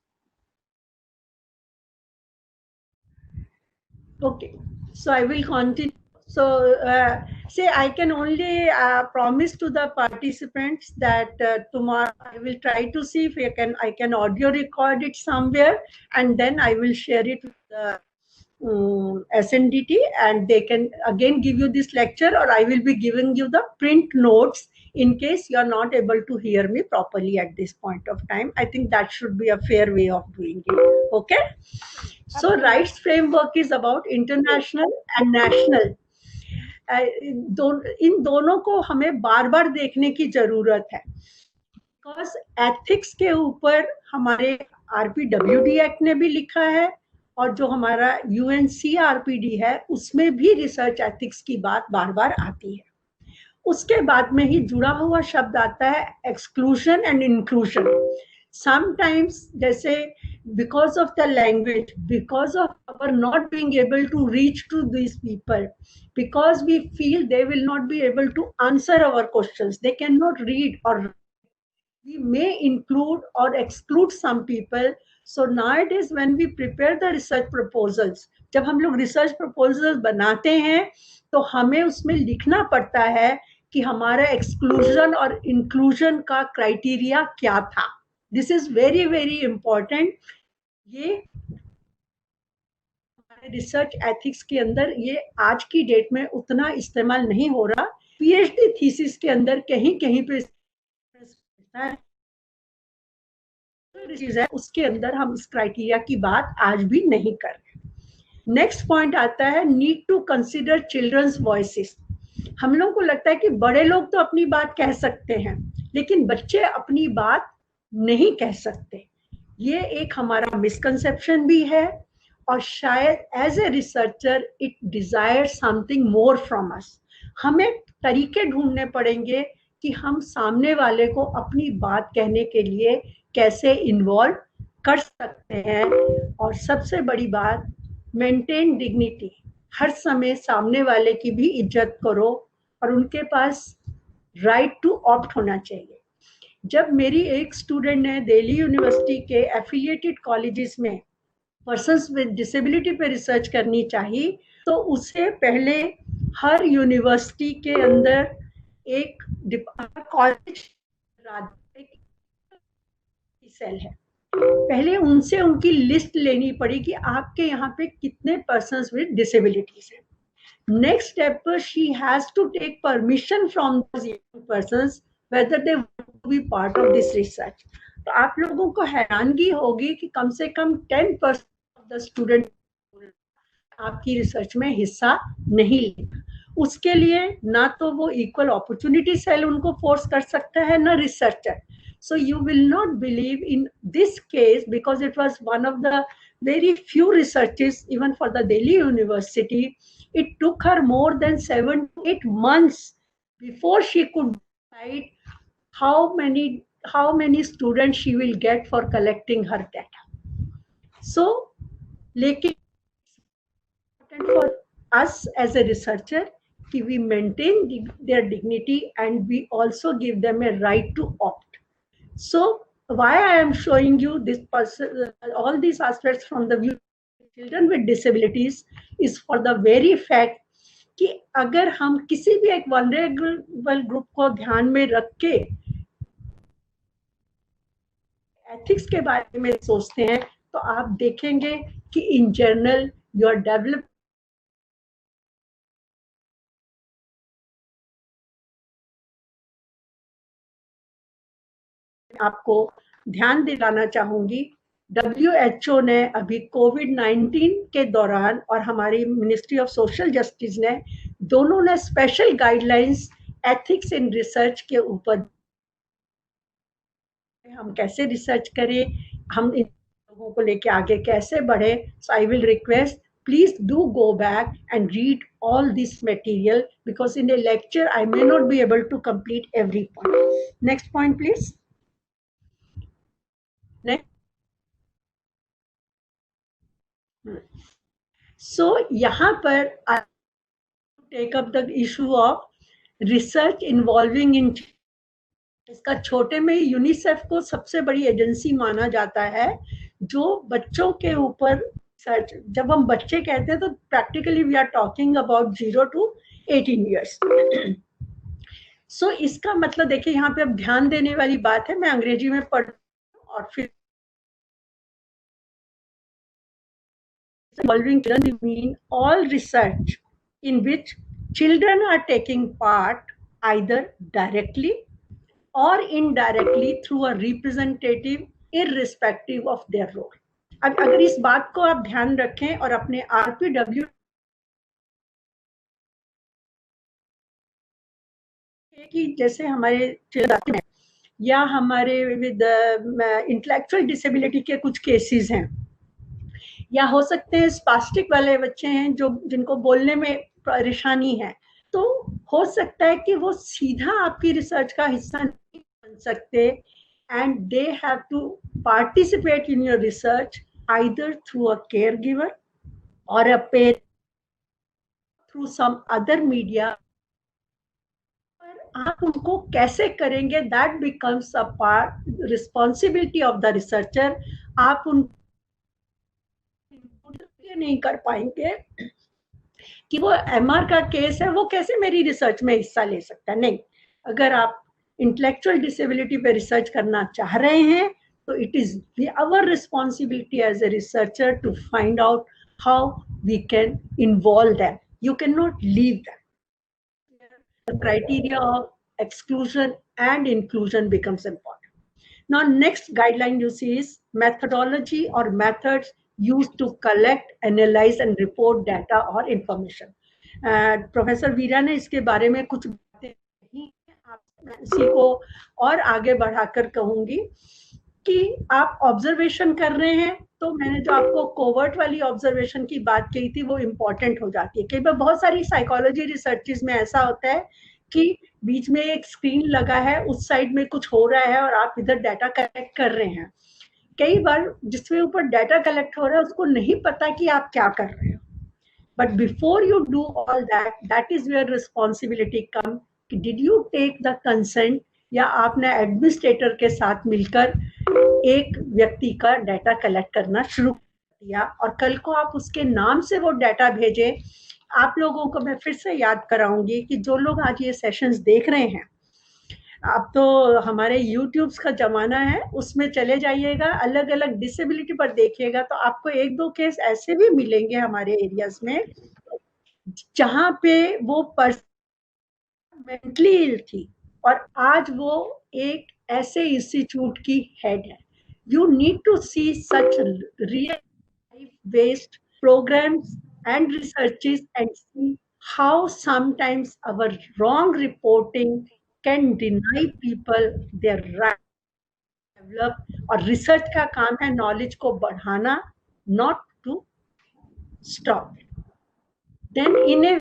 Okay, so I will continue. So say I can only promise to the participants that tomorrow I will try to see if I can audio record it somewhere, and then I will share it with SNDT, and they can again give you this lecture, or I will be giving you the print notes in case you are not able to hear me properly at this point of time. I think that should be a fair way of doing it. Okay. So rights framework is about international and national. इन दोनों को हमें बार बार देखने की जरूरत है, because ethics के ऊपर हमारे RPWD एक्ट ने भी लिखा है, और जो हमारा UNCRPD है उसमें भी रिसर्च एथिक्स की बात बार बार आती है. उसके बाद में ही जुड़ा हुआ शब्द आता है एक्सक्लूजन एंड इंक्लूजन. Sometimes जैसे because of the language, because of our not being able to reach to these people, because we feel they will not be able to answer our questions, they cannot read, or we may include or exclude some people. So nowadays when we prepare the research proposals, जब हम लोग research proposals बनाते हैं तो हमें उसमें लिखना पड़ता है कि हमारा exclusion और inclusion का criteria क्या था. This is very very important. ये हमारे रिसर्च एथिक्स के अंदर ये आज की डेट में उतना इस्तेमाल नहीं हो रहा. PhD थीसिस के अंदर कहीं कहीं पे चीज है, उसके अंदर हम इस क्राइटेरिया की बात आज भी नहीं कर रहे. नेक्स्ट पॉइंट आता है need to consider children's voices. हम लोगों को लगता है कि बड़े लोग तो अपनी बात कह सकते हैं, लेकिन बच्चे अपनी बात नहीं कह सकते. ये एक हमारा मिसकंसेप्शन भी है, और शायद as a researcher it desire something more from us. हमें तरीके ढूंढने पड़ेंगे कि हम सामने वाले को अपनी बात कहने के लिए कैसे इन्वॉल्व कर सकते हैं. और सबसे बड़ी बात, मेंटेन डिग्निटी. हर समय सामने वाले की भी इज्जत करो, और उनके पास राइट टू ऑप्ट होना चाहिए. जब मेरी एक स्टूडेंट ने दिल्ली यूनिवर्सिटी के एफिलिएटेड कॉलेजेस में पर्सन्स विद डिसेबिलिटी पे रिसर्च करनी चाहिए, तो उसे पहले हर यूनिवर्सिटी के अंदर एक कॉलेज सेल है, पहले उनसे उनकी लिस्ट लेनी पड़ी कि आपके यहाँ पे कितने पर्सन्स विद डिसेबिलिटीज हैं. नेक्स्ट स्टेप पर she has to take permission from those persons whether they want to be part of this research. तो आप लोगों को हैरानगी होगी कि कम से कम 10% of the student आपकी रिसर्च में हिस्सा नहीं लेगा. उसके लिए ना तो वो इक्वल अपॉर्चुनिटी सेल उनको फोर्स कर सकता है, ना researcher. So you will not believe in this case, because it was one of the very few researches even for the Delhi University. It took her more than 7 to 8 months before she could decide how many students she will get for collecting her data. So लेकिन for us as a researcher कि we maintain their dignity and we also give them a right to opt. So why I am showing you this all these aspects from the view of children with disabilities is for the very fact कि अगर हम किसी भी एक vulnerable group को ध्यान में रख के एथिक्स के बारे में सोचते हैं, तो आप देखेंगे कि in general you are develop. आपको ध्यान दिलाना चाहूंगी, WHO ने अभी COVID-19 के दौरान और हमारी मिनिस्ट्री ऑफ सोशल जस्टिस ने दोनों ने special guidelines ethics in research के ऊपर, हम कैसे रिसर्च करें, हम इन लोगों को लेके आगे कैसे बढ़े. So I will request, please do go back and read all this material, because in a lecture I may not be able to complete every point. Next point please. Next. So यहाँ पर I take up the issue of research involving in. इसका छोटे में UNICEF को सबसे बड़ी agency माना जाता है जो बच्चों के ऊपर रिसर्च. जब हम बच्चे कहते हैं तो practically we are talking about 0 to 18 years. So इसका मतलब देखिए यहाँ पे अब ध्यान देने वाली बात है, मैं अंग्रेजी में पढ़ और फिर involving children, we mean all research in which children are taking part either directly or indirectly through a representative irrespective of their role. अब अगर इस बात को आप ध्यान रखें और अपने RPW कि जैसे हमारे चिल्ड्रन में या हमारे विद इंटेलेक्चुअल डिसेबिलिटी के कुछ केसेस हैं, या हो सकते हैं स्पास्टिक वाले बच्चे हैं जो जिनको बोलने में परेशानी है, तो हो सकता है कि वो सीधा आपकी रिसर्च का हिस्सा नहीं बन सकते, and they have to participate in your research either through a caregiver or a parent through some other media. आप उनको कैसे करेंगे, that becomes a part responsibility of the researcher. आप उनको नहीं कर पाएंगे कि वो MR का केस है, वो कैसे मेरी रिसर्च में हिस्सा ले सकता है। नहीं, अगर आप इंटेलेक्चुअल डिसेबिलिटी पे रिसर्च करना चाह रहे हैं तो it is our responsibility as a researcher to find out how we can involve them. You can not leave them. The criteria of exclusion and inclusion becomes important. Now, next guideline you see is methodology or methods used to collect, analyze and report data or information. Professor Veera ने इसके बारे में कुछ बातें कही हैं, आप इसी को और आगे बढ़ाकर कहूंगी कि आप ऑब्जर्वेशन कर रहे हैं, तो मैंने जो आपको कोवर्ट वाली ऑब्जर्वेशन की बात कही थी वो इम्पोर्टेंट हो जाती है। कई बार बहुत सारी साइकोलॉजी रिसर्चेस में ऐसा होता है कि बीच में एक स्क्रीन लगा है, उस साइड में कुछ हो रहा है और आप इधर डाटा कलेक्ट कर रहे हैं। कई बार जिसमें ऊपर डाटा कलेक्ट हो रहा है उसको नहीं पता कि आप क्या कर रहे हो, but before you do all that, that is where responsibility come कि did you take the consent, या आपने एडमिनिस्ट्रेटर के साथ मिलकर एक व्यक्ति का डाटा कलेक्ट करना शुरू कर दिया और कल को आप उसके नाम से वो डाटा भेजे। आप लोगों को मैं फिर से याद कराऊंगी कि जो लोग आज ये सेशंस देख रहे हैं, अब तो हमारे यूट्यूब्स का जमाना है, उसमें चले जाइएगा, अलग अलग डिसेबिलिटी पर देखिएगा, तो आपको एक दो केस ऐसे भी मिलेंगे हमारे एरियाज में जहां पे वो पर्सन मेंटली इल थी और आज वो एक ऐसे इंस्टीट्यूट की हेड है। You need to see such real life-based programs and researches and see how sometimes our wrong reporting can deny people their right to develop. और research का काम है knowledge को बढ़ाना, not to stop it. Then in a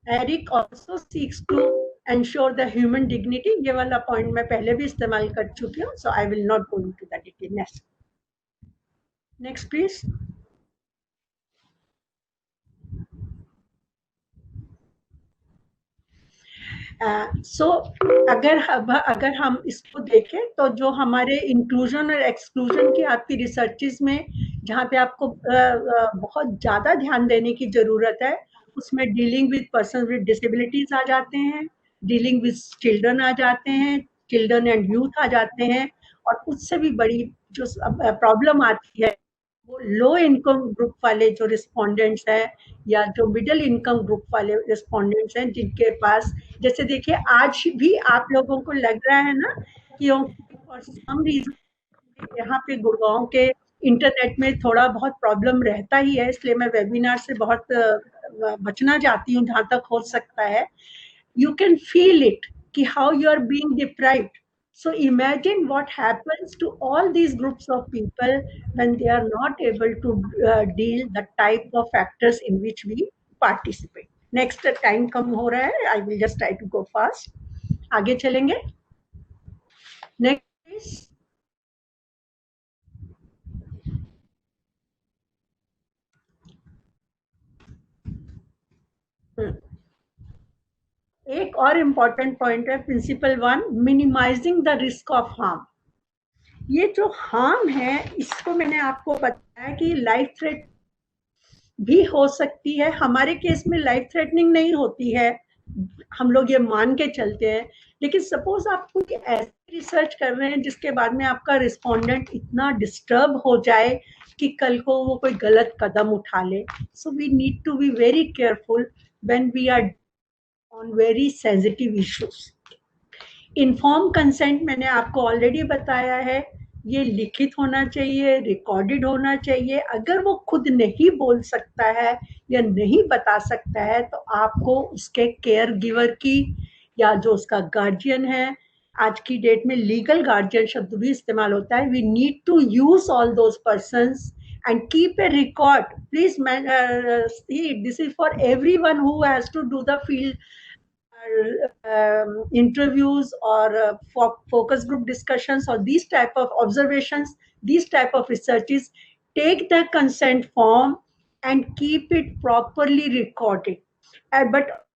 Eric also seeks to ensure the human dignity. ये वाला point मैं पहले भी इस्तेमाल कर चुकी हूँ, so I will not go into that detail. Next please. So अगर हम इसको देखें तो जो हमारे इंक्लूजन और एक्सक्लूजन की आपकी रिसर्चेस में जहाँ पे आपको बहुत ज़्यादा ध्यान देने की ज़रूरत है, उसमें dealing with person with disabilities आ जाते हैं, डीलिंग विद चिल्ड्रन आ जाते हैं, चिल्ड्रन एंड यूथ आ जाते हैं, और उससे भी बड़ी जो प्रॉब्लम आती है वो लो इनकम ग्रुप वाले जो रिस्पोंडेंट्स हैं या जो मिडिल इनकम ग्रुप वाले रिस्पोंडेंट्स हैं, जिनके पास जैसे देखिए आज भी आप लोगों को लग रहा है ना कि फॉर सम रीजन यहाँ पे गुड़गांव के इंटरनेट में थोड़ा बहुत प्रॉब्लम रहता ही है, इसलिए मैं वेबिनार से बहुत बचना चाहती हूँ जहाँ तक हो सकता है। You can feel it कि how you are being deprived. So imagine what happens to all these groups of people when they are not able to deal the type of factors in which we participate. Next time कम हो रहा है, I will just try to go fast. आगे चलेंगे. Next please. एक और important point है principle 1, minimizing the risk of harm. ये जो हार्म है इसको मैंने आपको बताया कि लाइफ थ्रेट भी हो सकती है, हमारे केस में लाइफ थ्रेटनिंग नहीं होती है, हम लोग ये मान के चलते हैं, लेकिन सपोज आप कोई ऐसी रिसर्च कर रहे हैं जिसके बाद में आपका रिस्पोंडेंट इतना डिस्टर्ब हो जाए कि कल को वो कोई गलत कदम उठा ले. So we need to be very careful when we are on very sensitive issues. Inform consent मैंने आपको ऑलरेडी बताया है, ये लिखित होना चाहिए, रिकॉर्डेड होना चाहिए. अगर वो खुद नहीं बोल सकता है या नहीं बता सकता है तो आपको उसके केयर गिवर की या जो उसका गार्जियन है, आज की डेट में लीगल गार्जियन शब्द भी इस्तेमाल होता है, we need to use all those persons and keep a record. Please, see, this is for everyone who has to do the field interviews or focus group discussions or these type of observations, these type of researches. Take the consent form and keep it properly recorded. But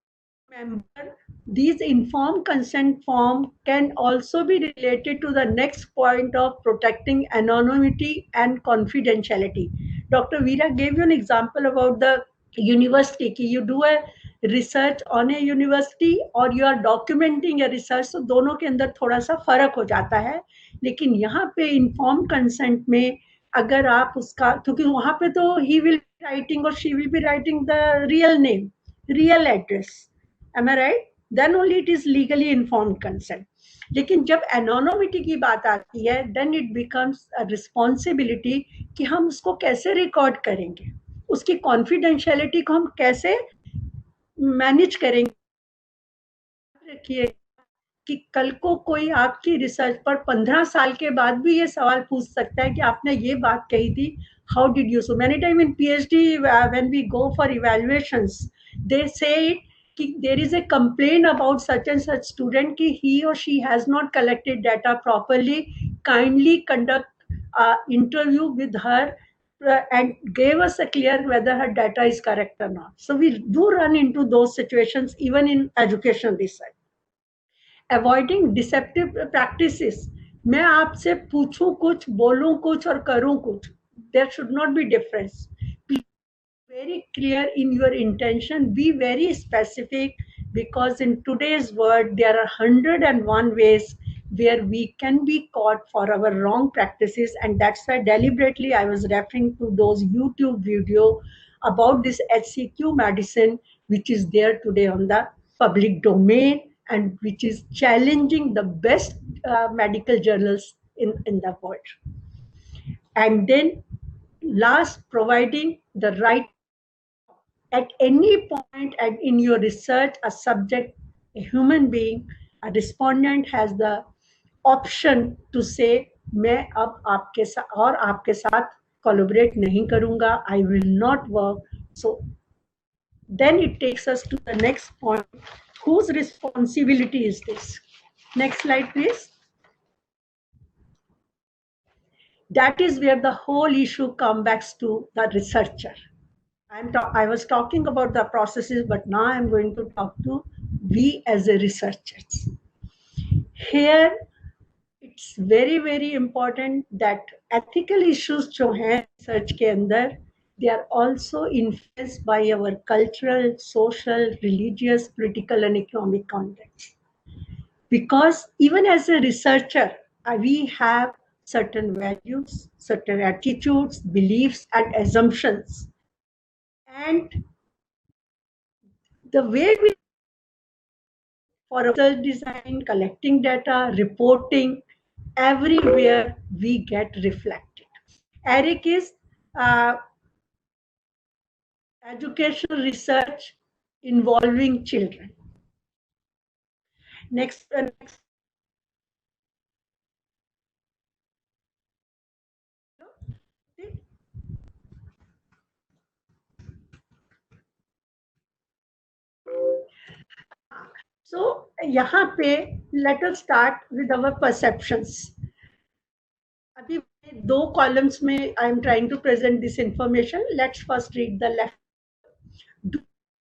remember, these informed consent form can also be related to the next point of protecting anonymity and confidentiality. Dr. Veera gave you an example about the university. You do a research on a university or you are documenting a research, so दोनों के अंदर थोड़ा सा फर्क हो जाता है. लेकिन यहाँ पे informed consent में अगर आप उसका, क्योंकि वहां पे तो he will be writing or she will be writing the real name, real address. Am I right? Then only it is legally informed consent. लेकिन जब एनोनिमिटी की बात आती है, then it becomes a responsibility कि हम उसको कैसे रिकॉर्ड करेंगे, उसकी कॉन्फिडेंशियलिटी को हम कैसे मैनेज करेंगे. रखिए कि कल को कोई आपकी रिसर्च पर 15 साल के बाद भी ये सवाल पूछ सकता है कि आपने ये बात कही थी, how did you. So many time in PhD when we go for evaluations, they say it कि there is a complaint about such and such student कि he or she has not collected data properly, kindly conduct interview with her and gave us a clear whether her data is correct or not. So we do run into those situations even in educational research. Avoiding deceptive practices. मैं आपसे पूछूं कुछ, बोलूं कुछ और करूं कुछ, there should not be difference. Very clear in your intention, be very specific, because in today's world there are 101 ways where we can be caught for our wrong practices, and that's why deliberately I was referring to those YouTube video about this HCQ medicine which is there today on the public domain and which is challenging the best medical journals in the world. And then last, providing the right. At any point in your research, a subject, a human being, a respondent has the option to say, मैं अब आपके साथ और आपके साथ collaborate नहीं करूँगा, I will not work. So then it takes us to the next point. Whose responsibility is this? Next slide, please. That is where the whole issue comes back to the researcher. I was talking about the processes, but now I'm going to talk to we as a researchers. Here, it's very, very important that ethical issues जो हैं research के अंदर, they are also influenced by our cultural, social, religious, political, and economic context. Because even as a researcher, we have certain values, certain attitudes, beliefs, and assumptions. And the way we for research design, collecting data, reporting, everywhere we get reflected. ERIC is educational research involving children. Next. So यहाँ पे let us start with our perceptions. अभी दो columns में I am trying to present this information. Let's first read the left. Do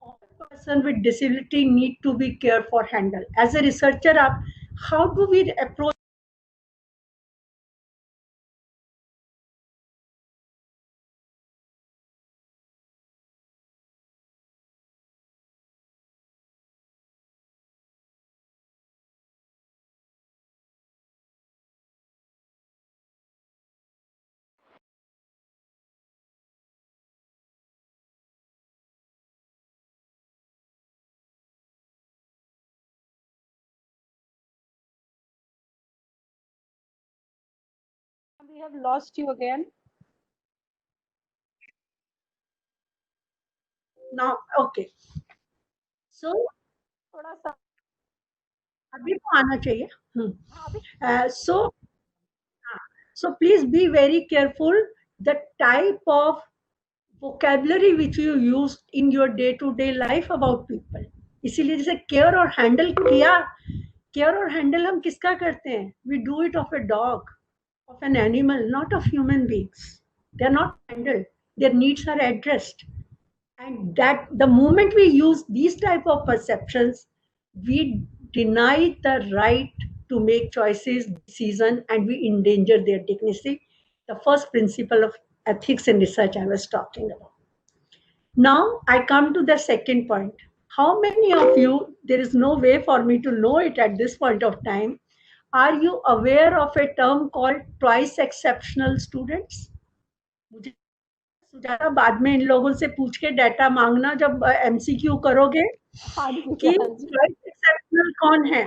all person with disability need to be cared for handle? As a researcher, how do we approach we have lost you again. Now, okay. So थोड़ा सा अभी तो आना चाहिए. हाँ, अभी So please be very careful the type of vocabulary which you use in your day-to-day life about people. इसीलिए जैसे केयर और हैंडल किया, केयर और हैंडल हम किसका करते हैं? We do it of a dog, of an animal, not of human beings. They are not handled. Their needs are addressed. And that the moment we use these type of perceptions, we deny the right to make choices, decision, and we endanger their dignity. The first principle of ethics in research I was talking about. Now I come to the second point. How many of you, there is no way for me to know it at this point of time, are you aware of a term called twice exceptional students? मुझे सुजाता बाद में इन लोगों से पूछ के data मांगना जब MCQ करोगे हाँ जी, कि हाँ जी। twice exceptional कौन है?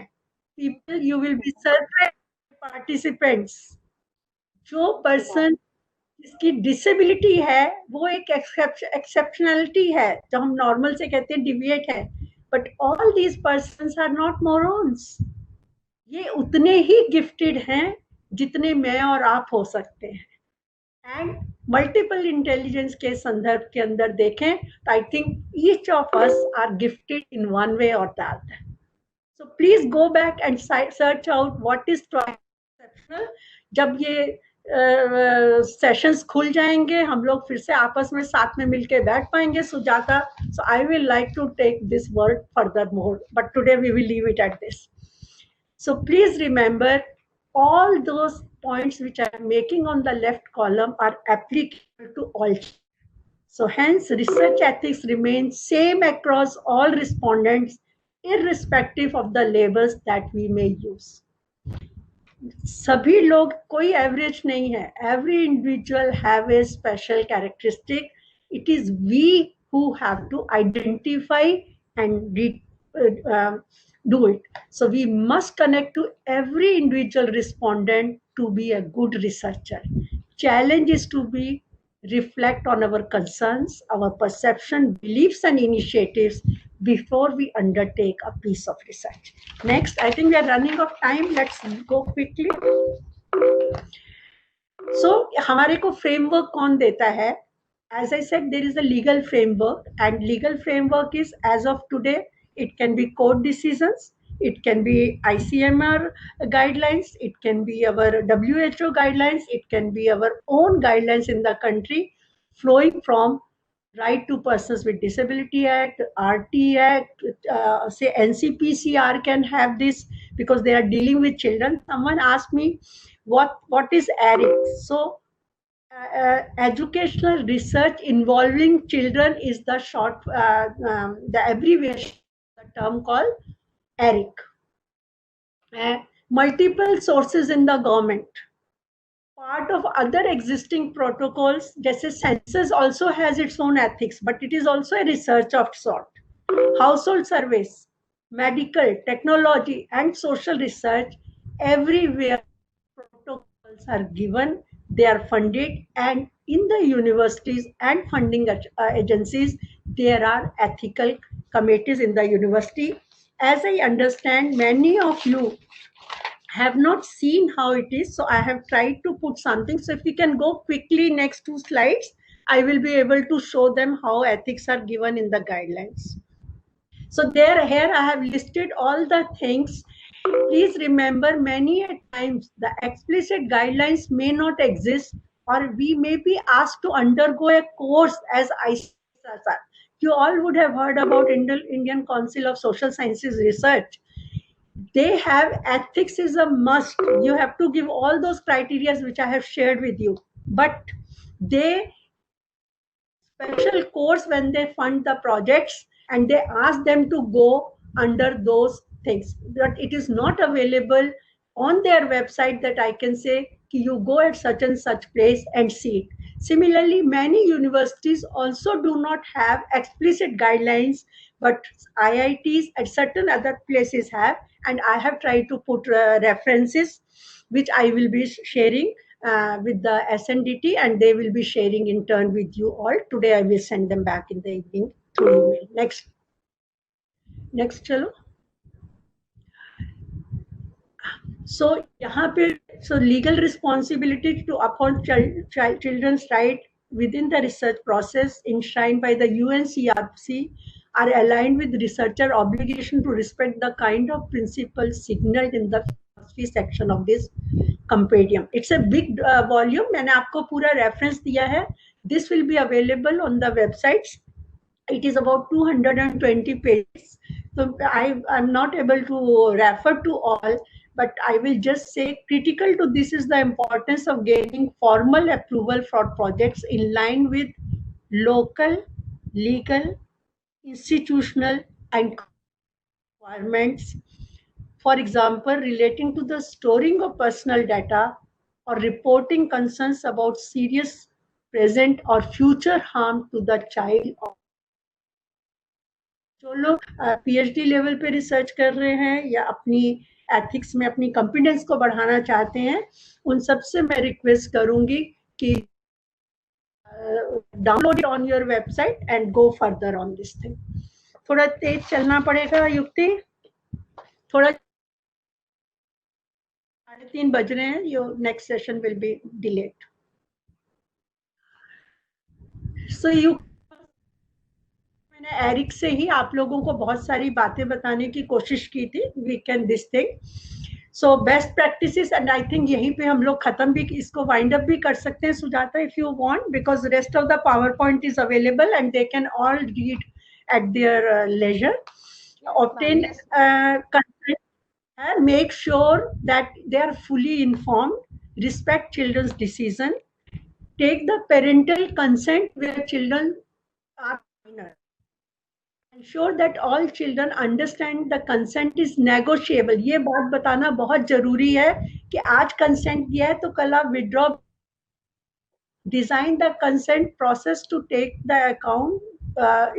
People, you will be surprised, participants. जो पर्सन जिसकी डिसेबिलिटी है वो एक एक्सेप्शनलिटी है, जो हम नॉर्मल से कहते हैं डिविएट है, but all these persons are not morons. ये उतने ही गिफ्टेड हैं जितने मैं और आप हो सकते हैं. एंड मल्टीपल इंटेलिजेंस के संदर्भ के अंदर देखें तो I think each of us are gifted in one way or the other. So please go back and search out what is exceptional. जब ये सेशंस खुल जाएंगे, हम लोग फिर से आपस में साथ में मिलके बैठ पाएंगे. Sujata, so I will like to take this word further more, but today we will leave it at this. So please remember, all those points which I am making on the left column are applicable to all. So hence research ethics remains same across all respondents, irrespective of the labels that we may use. सभी लोग, कोई average नहीं है. Every individual have a special characteristic. It is we who have to identify and do it. So we must connect to every individual respondent to be a good researcher. Challenge is to be reflect on our concerns, our perception, beliefs, and initiatives before we undertake a piece of research. Next, I think we are running out of time. Let's go quickly. So, हमारे को framework कौन देता है? As I said, there is a legal framework, and legal framework is, as of today, it can be court decisions, it can be ICMR guidelines, it can be our WHO guidelines, it can be our own guidelines in the country, flowing from Right to Persons with Disability Act, RT Act, say NCPCR can have this because they are dealing with children. Someone asked me, what is ERIC? So educational research involving children is the short, the abbreviation, the term called ERIC. Multiple sources in the government. Part of other existing protocols, जैसे census also has its own ethics, but it is also a research of sort. Household surveys, medical, technology, and social research, everywhere protocols are given, they are funded, and in the universities and funding agencies, there are ethical committees in the university. As I understand, many of you have not seen how it is, so I have tried to put something. So if we can go quickly next 2 slides, I will be able to show them how ethics are given in the guidelines. So here I have listed all the things. Please remember, many times the explicit guidelines may not exist, or we may be asked to undergo a course as ICSR. You all would have heard about Indian Council of Social Sciences Research. They have ethics is a must. You have to give all those criteria which I have shared with you. But they special course when they fund the projects, and they ask them to go under those things. But it is not available on their website that I can say you go at such and such place and see it. Similarly, many universities also do not have explicit guidelines, but IITs at certain other places have, and I have tried to put references which I will be sharing. with the SNDT, and they will be sharing in turn with you all. Today I will send them back in the evening through email. Next चलो. So यहाँ पे legal responsibility to uphold children's right within the research process enshrined by the UNCRC are aligned with researcher obligation to respect the kind of principles signaled in the philosophy section of this compendium. It's a big volume. मैंने आपको पूरा reference दिया है. This will be available on the websites. It is about 220 pages. So I'm not able to refer to all, but I will just say critical to this is the importance of gaining formal approval for projects in line with local, legal, institutional, and requirements. For example, relating to the storing of personal data or reporting concerns about serious present or future harm to the child. जो लोग PhD level पे research कर रहे हैं या अपनी ethics में अपनी कॉन्फिडेंस को बढ़ाना चाहते हैं, उन सबसे मैं रिक्वेस्ट करूंगी कि download it on your website and go further on this thing. थोड़ा तेज चलना पड़ेगा युक्ति, थोड़ा 3:30 बज रहे हैं. Your next session will be delayed. So मैंने एरिक से ही आप लोगों को बहुत सारी बातें बताने की कोशिश की थी. We can this thing. So best practices, and I think यहीं पे हम लोग खत्म भी इसको वाइंड अप भी कर सकते हैं Sujata, if you want, because rest of the power point is available and they can all read at their leisure. Obtain consent and make sure that they are fully informed, respect children's decision, take the parental consent where children are minor, ensure that all children understand the consent is negotiable. ये बात बताना बहुत जरूरी है कि आज consent दिया है तो कल आप withdraw. Design the consent process to take the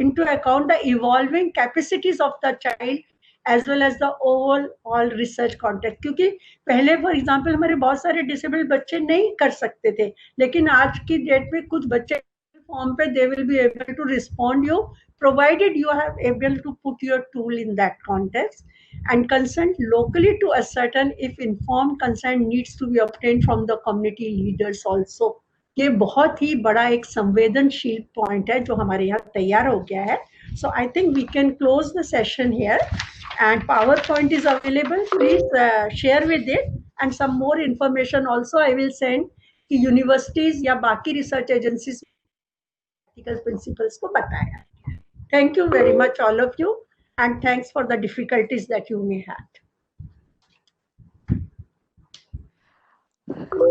into account the evolving capacities of the child as well as the overall research context. क्योंकि पहले फॉर एग्जांपल हमारे बहुत सारे डिसेबल्ड बच्चे नहीं कर सकते थे, लेकिन आज की डेट में कुछ बच्चे फॉर्म पे they will be able to respond you provided you have able to put your tool in that context, and consent locally to ascertain if informed consent needs to be obtained from the community leaders also. ये बहुत ही बड़ा एक संवेदनशील point है जो हमारे यहाँ तैयार हो गया है. So I think we can close the session here and PowerPoint is available. Please share with it and some more information also I will send कि यूनिवर्सिटीज या बाकी रिसर्च एजेंसीज प्रिंसिपल्स को बताया. Thank you very much all of you and thanks for the difficulties that you may have.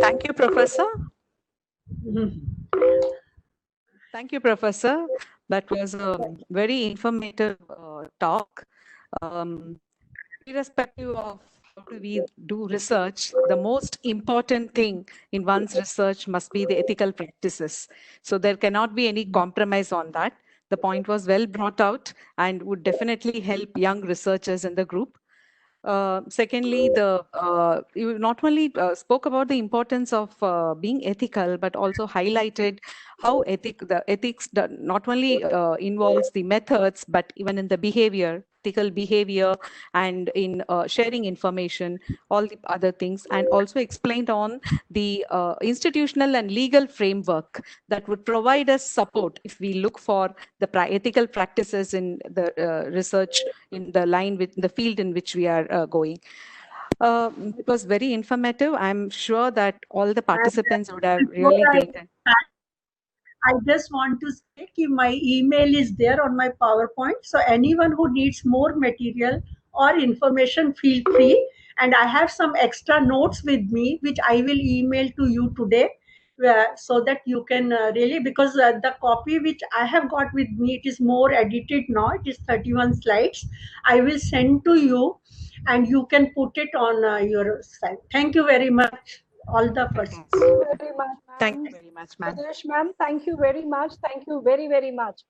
Thank you, Professor. Thank you, Professor. That was a very informative talk. Irrespective of how we do research, the most important thing in one's research must be the ethical practices. So there cannot be any compromise on that. The point was well brought out and would definitely help young researchers in the group. Secondly, you not only spoke about the importance of being ethical, but also highlighted how the ethics not only involves the methods, but even in the behavior, ethical behavior, and in sharing information, all the other things, and also explained on the institutional and legal framework that would provide us support if we look for the ethical practices in the research in the line with the field in which we are going. It was very informative. I'm sure that all the participants would have really gained. I just want to say that my email is there on my PowerPoint. So anyone who needs more material or information, feel free. And I have some extra notes with me, which I will email to you today, so that you can really, because the copy which I have got with me, it is more edited now. It is 31 slides. I will send to you and you can put it on your site. Thank you very much. All the persons. Thank you very much. Thank you very much, ma'am. Ma'am, thank you very much. Thank you very, very much.